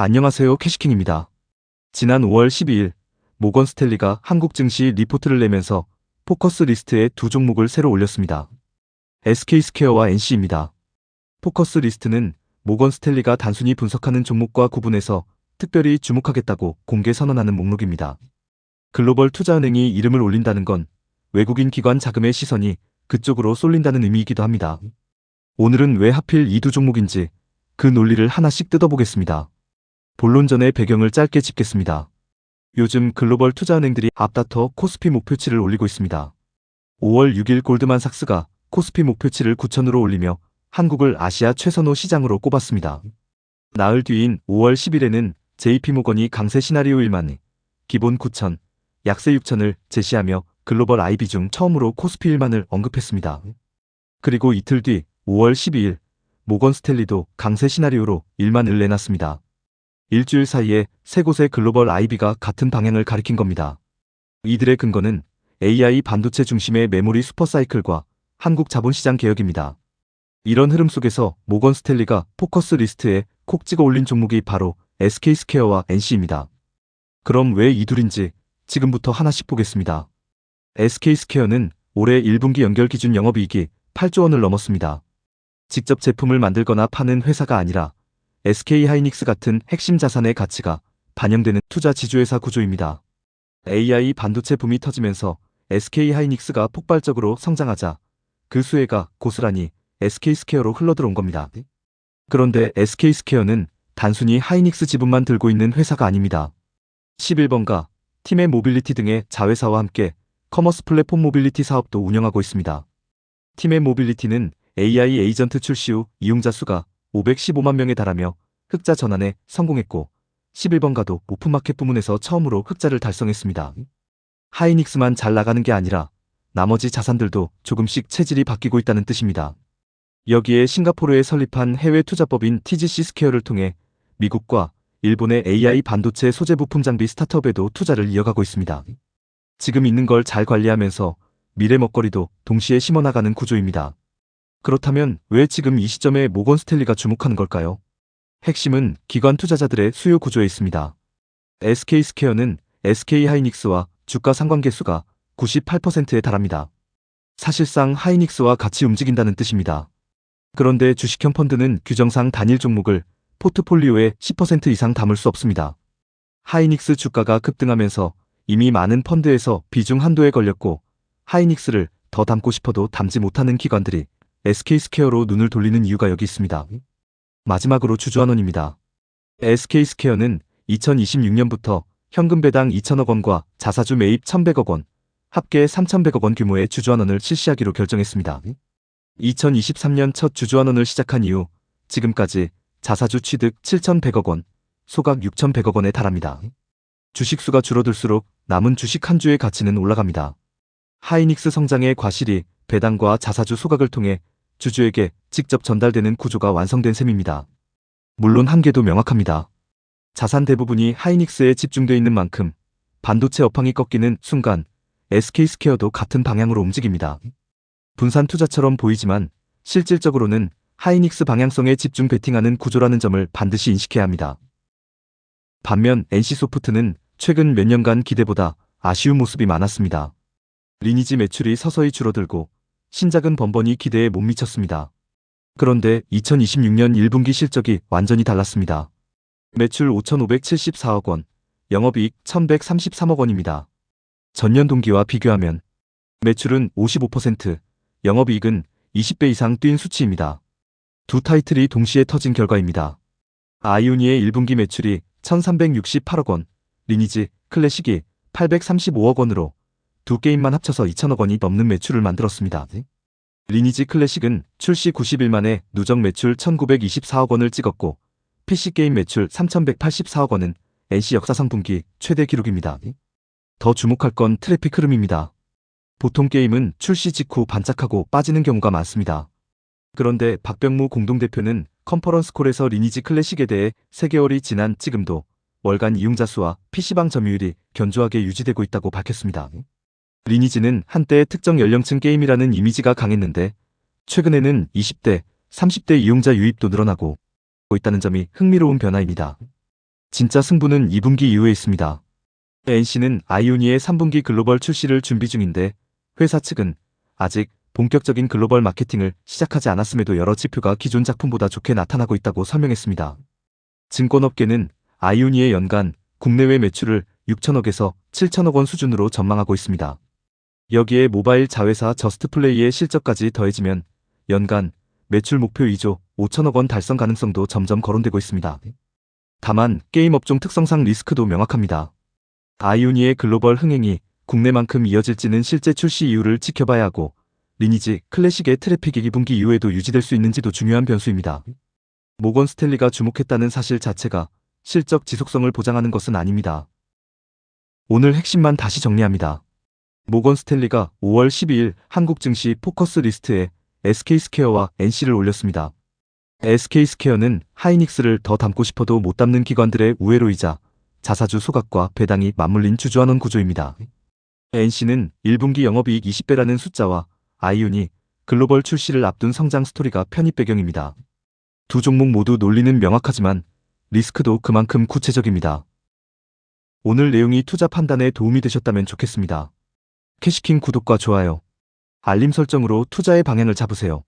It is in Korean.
안녕하세요, 캐시킹입니다. 지난 5월 12일 모건 스탠리가 한국 증시 리포트를 내면서 포커스 리스트에 두 종목을 새로 올렸습니다. SK스퀘어와 NC입니다. 포커스 리스트는 모건 스탠리가 단순히 분석하는 종목과 구분해서 특별히 주목하겠다고 공개 선언하는 목록입니다. 글로벌 투자은행이 이름을 올린다는 건 외국인 기관 자금의 시선이 그쪽으로 쏠린다는 의미이기도 합니다. 오늘은 왜 하필 이 두 종목인지 그 논리를 하나씩 뜯어보겠습니다. 본론전의 배경을 짧게 짚겠습니다. 요즘 글로벌 투자은행들이 앞다퉈 코스피 목표치를 올리고 있습니다. 5월 6일 골드만삭스가 코스피 목표치를 9,000으로 올리며 한국을 아시아 최선호 시장으로 꼽았습니다. 나흘 뒤인 5월 10일에는 JP모건이 강세 시나리오 1만, 기본 9,000, 약세 6,000을 제시하며 글로벌 IB 중 처음으로 코스피 1만을 언급했습니다. 그리고 이틀 뒤 5월 12일 모건 스탠리도 강세 시나리오로 1만을 내놨습니다. 일주일 사이에 세 곳의 글로벌 IB가 같은 방향을 가리킨 겁니다. 이들의 근거는 AI 반도체 중심의 메모리 슈퍼사이클과 한국 자본시장 개혁입니다. 이런 흐름 속에서 모건 스탠리가 포커스 리스트에 콕 찍어 올린 종목이 바로 SK스퀘어와 NC입니다. 그럼 왜 이 둘인지 지금부터 하나씩 보겠습니다. SK스퀘어는 올해 1분기 연결 기준 영업이익이 8조 원을 넘었습니다. 직접 제품을 만들거나 파는 회사가 아니라 SK하이닉스 같은 핵심 자산의 가치가 반영되는 투자 지주회사 구조입니다. AI 반도체 붐이 터지면서 SK하이닉스가 폭발적으로 성장하자 그 수혜가 고스란히 SK스퀘어로 흘러들어온 겁니다. 그런데 SK스퀘어는 단순히 하이닉스 지분만 들고 있는 회사가 아닙니다. 11번가, 팀의 모빌리티 등의 자회사와 함께 커머스 플랫폼 모빌리티 사업도 운영하고 있습니다. 팀의 모빌리티는 AI 에이전트 출시 후 이용자 수가 515만 명에 달하며 흑자 전환에 성공했고 11번가도 오픈마켓 부문에서 처음으로 흑자를 달성했습니다. 하이닉스만 잘 나가는 게 아니라 나머지 자산들도 조금씩 체질이 바뀌고 있다는 뜻입니다. 여기에 싱가포르에 설립한 해외 투자법인 TGC 스퀘어를 통해 미국과 일본의 AI 반도체 소재 부품 장비 스타트업에도 투자를 이어가고 있습니다. 지금 있는 걸 잘 관리하면서 미래 먹거리도 동시에 심어나가는 구조입니다. 그렇다면 왜 지금 이 시점에 모건 스탠리가 주목하는 걸까요? 핵심은 기관 투자자들의 수요 구조에 있습니다. SK스퀘어는 SK하이닉스와 주가 상관계수가 98%에 달합니다. 사실상 하이닉스와 같이 움직인다는 뜻입니다. 그런데 주식형 펀드는 규정상 단일 종목을 포트폴리오에 10% 이상 담을 수 없습니다. 하이닉스 주가가 급등하면서 이미 많은 펀드에서 비중 한도에 걸렸고 하이닉스를 더 담고 싶어도 담지 못하는 기관들이 SK스퀘어로 눈을 돌리는 이유가 여기 있습니다. 마지막으로 주주환원입니다. SK스퀘어는 2026년부터 현금 배당 2천억 원과 자사주 매입 1,100억 원, 합계 3,100억 원 규모의 주주환원을 실시하기로 결정했습니다. 2023년 첫 주주환원을 시작한 이후 지금까지 자사주 취득 7,100억 원, 소각 6,100억 원에 달합니다. 주식수가 줄어들수록 남은 주식 한 주의 가치는 올라갑니다. 하이닉스 성장의 과실이 배당과 자사주 소각을 통해 주주에게 직접 전달되는 구조가 완성된 셈입니다. 물론 한계도 명확합니다. 자산 대부분이 하이닉스에 집중되어 있는 만큼 반도체 업황이 꺾이는 순간 SK스퀘어도 같은 방향으로 움직입니다. 분산 투자처럼 보이지만 실질적으로는 하이닉스 방향성에 집중 베팅하는 구조라는 점을 반드시 인식해야 합니다. 반면 NC소프트는 최근 몇 년간 기대보다 아쉬운 모습이 많았습니다. 리니지 매출이 서서히 줄어들고 신작은 번번이 기대에 못 미쳤습니다. 그런데 2026년 1분기 실적이 완전히 달랐습니다. 매출 5,574억 원, 영업이익 1,133억 원입니다. 전년 동기와 비교하면 매출은 55%, 영업이익은 20배 이상 뛴 수치입니다. 두 타이틀이 동시에 터진 결과입니다. 아이오니의 1분기 매출이 1,368억 원, 리니지, 클래식이 835억 원으로 두 게임만 합쳐서 2천억 원이 넘는 매출을 만들었습니다. 리니지 클래식은 출시 90일 만에 누적 매출 1,924억 원을 찍었고 PC게임 매출 3,184억 원은 NC 역사상 분기 최대 기록입니다. 더 주목할 건 트래픽 흐름입니다. 보통 게임은 출시 직후 반짝하고 빠지는 경우가 많습니다. 그런데 박병무 공동대표는 컨퍼런스콜에서 리니지 클래식에 대해 3개월이 지난 지금도 월간 이용자 수와 PC방 점유율이 견조하게 유지되고 있다고 밝혔습니다. 리니지는 한때 특정 연령층 게임이라는 이미지가 강했는데 최근에는 20대, 30대 이용자 유입도 늘어나고 있다는 점이 흥미로운 변화입니다. 진짜 승부는 2분기 이후에 있습니다. NC는 아이오니의 3분기 글로벌 출시를 준비 중인데 회사 측은 아직 본격적인 글로벌 마케팅을 시작하지 않았음에도 여러 지표가 기존 작품보다 좋게 나타나고 있다고 설명했습니다. 증권업계는 아이오니의 연간 국내외 매출을 6천억에서 7천억 원 수준으로 전망하고 있습니다. 여기에 모바일 자회사 저스트플레이의 실적까지 더해지면 연간 매출 목표 2조 5천억 원 달성 가능성도 점점 거론되고 있습니다. 다만 게임 업종 특성상 리스크도 명확합니다. 아이오니의 글로벌 흥행이 국내만큼 이어질지는 실제 출시 이후를 지켜봐야 하고 리니지 클래식의 트래픽이 2분기 이후에도 유지될 수 있는지도 중요한 변수입니다. 모건 스탠리가 주목했다는 사실 자체가 실적 지속성을 보장하는 것은 아닙니다. 오늘 핵심만 다시 정리합니다. 모건 스탠리가 5월 12일 한국 증시 포커스 리스트에 SK스퀘어와 NC를 올렸습니다. SK스퀘어는 하이닉스를 더 담고 싶어도 못 담는 기관들의 우회로이자 자사주 소각과 배당이 맞물린 주주환원 구조입니다. NC는 1분기 영업이익 20배라는 숫자와 아이오니 글로벌 출시를 앞둔 성장 스토리가 편입 배경입니다. 두 종목 모두 논리는 명확하지만 리스크도 그만큼 구체적입니다. 오늘 내용이 투자 판단에 도움이 되셨다면 좋겠습니다. 캐시킹 구독과 좋아요, 알림 설정으로 투자의 방향을 잡으세요.